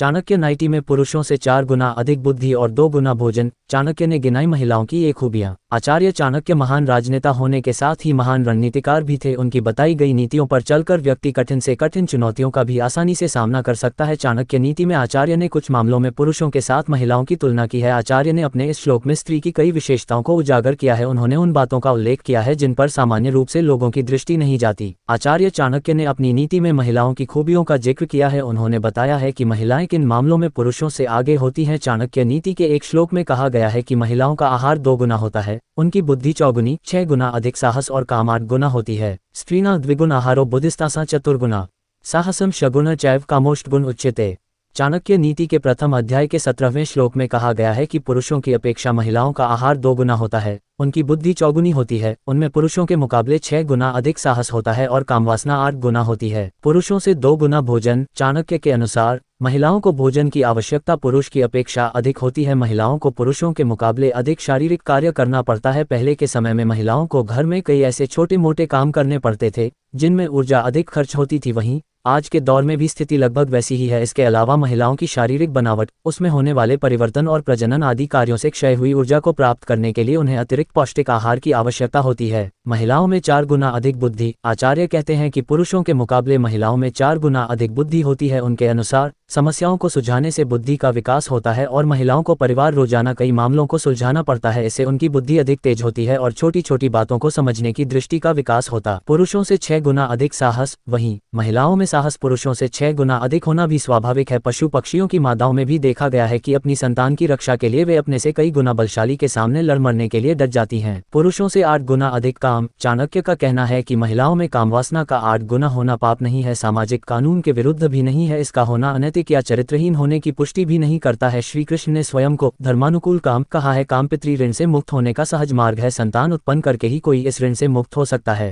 Chanakya nightie में पुरुषों से 4 गुना अधिक बुद्धि और 2 गुना भोजन। चाणक्य ने गिनाई महिलाओं की ये खूबियां। आचार्य चाणक्य महान राजनेता होने के साथ ही महान रणनीतिकार भी थे। उनकी बताई गई नीतियों पर चलकर व्यक्ति कठिन से कठिन चुनौतियों का भी आसानी से सामना कर सकता है। चाणक्य नीति में आचार्य ने कुछ मामलों में पुरुषों के साथ महिलाओं की तुलना की है। आचार्य ने अपने इस श्लोक में स्त्री की कई विशेषताओं को उजागर किया है। उन्होंने उन बातों का उल्लेख किया है जिन पर सामान्य रूप से लोगों की दृष्टि नहीं जाती। आचार्य चाणक्य ने अपनी नीति में महिलाओं की खूबियों का जिक्र किया है। उन्होंने बताया है कि महिलाएं किन मामलों में पुरुषों से आगे होती हैं। चाणक्य नीति के एक श्लोक में कहा गया है कि महिलाओं का आहार 2 गुना होता है, उनकी बुद्धि 6 गुना अधिक, साहस और काम 8 गुना होती है। स्त्रीणां द्विगुण आहारो बुद्धिस्तासा चतुर्गुणा साहसम शगुण चैव कामोष्टगुण उच्यते। चाणक्य नीति के प्रथम अध्याय के 17वें श्लोक में कहा गया है कि पुरुषों की अपेक्षा महिलाओं का आहार 2 गुना होता है, उनकी बुद्धि 4 गुनी होती है, उनमें पुरुषों के मुकाबले 6 गुना अधिक साहस होता है और कामवासना 8 गुना होती है। पुरुषों से 2 गुना भोजन। चाणक्य के अनुसार महिलाओं को भोजन की आवश्यकता पुरुष की अपेक्षा अधिक होती है। महिलाओं को पुरुषों के मुकाबले अधिक शारीरिक कार्य करना पड़ता है। पहले के समय में महिलाओं को घर में कई ऐसे छोटे मोटे काम करने पड़ते थे जिनमें ऊर्जा अधिक खर्च होती थी। वहीं आज के दौर में भी स्थिति लगभग वैसी ही है। इसके अलावा महिलाओं की शारीरिक बनावट, उसमें होने वाले परिवर्तन और प्रजनन आदि कार्यों से क्षय हुई ऊर्जा को प्राप्त करने के लिए उन्हें अतिरिक्त पौष्टिक आहार की आवश्यकता होती है। महिलाओं में 4 गुना अधिक बुद्धि। आचार्य कहते हैं कि पुरुषों के मुकाबले महिलाओं में 4 गुना अधिक बुद्धि होती है। उनके अनुसार समस्याओं को सुलझाने से बुद्धि का विकास होता है और महिलाओं को परिवार रोजाना कई मामलों को सुलझाना पड़ता है। इससे उनकी बुद्धि अधिक तेज होती है और छोटी छोटी बातों को समझने की दृष्टि का विकास होता। पुरुषों से 6 गुना अधिक साहस। वहीं महिलाओं में साहस पुरुषों से 6 गुना अधिक होना भी स्वाभाविक है। पशु पक्षियों की मादाओं में भी देखा गया है कि अपनी संतान की रक्षा के लिए वे अपने से कई गुना बलशाली के सामने लड़ मरने के लिए डट जाती हैं। पुरुषों से 8 गुना अधिक काम। चाणक्य का कहना है कि महिलाओं में कामवासना का 8 गुना होना पाप नहीं है, सामाजिक कानून के विरुद्ध भी नहीं है, इसका होना अनैतिक या चरित्रहीन होने की पुष्टि भी नहीं करता है। श्री कृष्ण ने स्वयं को धर्मानुकूल काम कहा है। काम पितृ ऋण से मुक्त होने का सहज मार्ग है। संतान उत्पन्न करके ही कोई इस ऋण से मुक्त हो सकता है।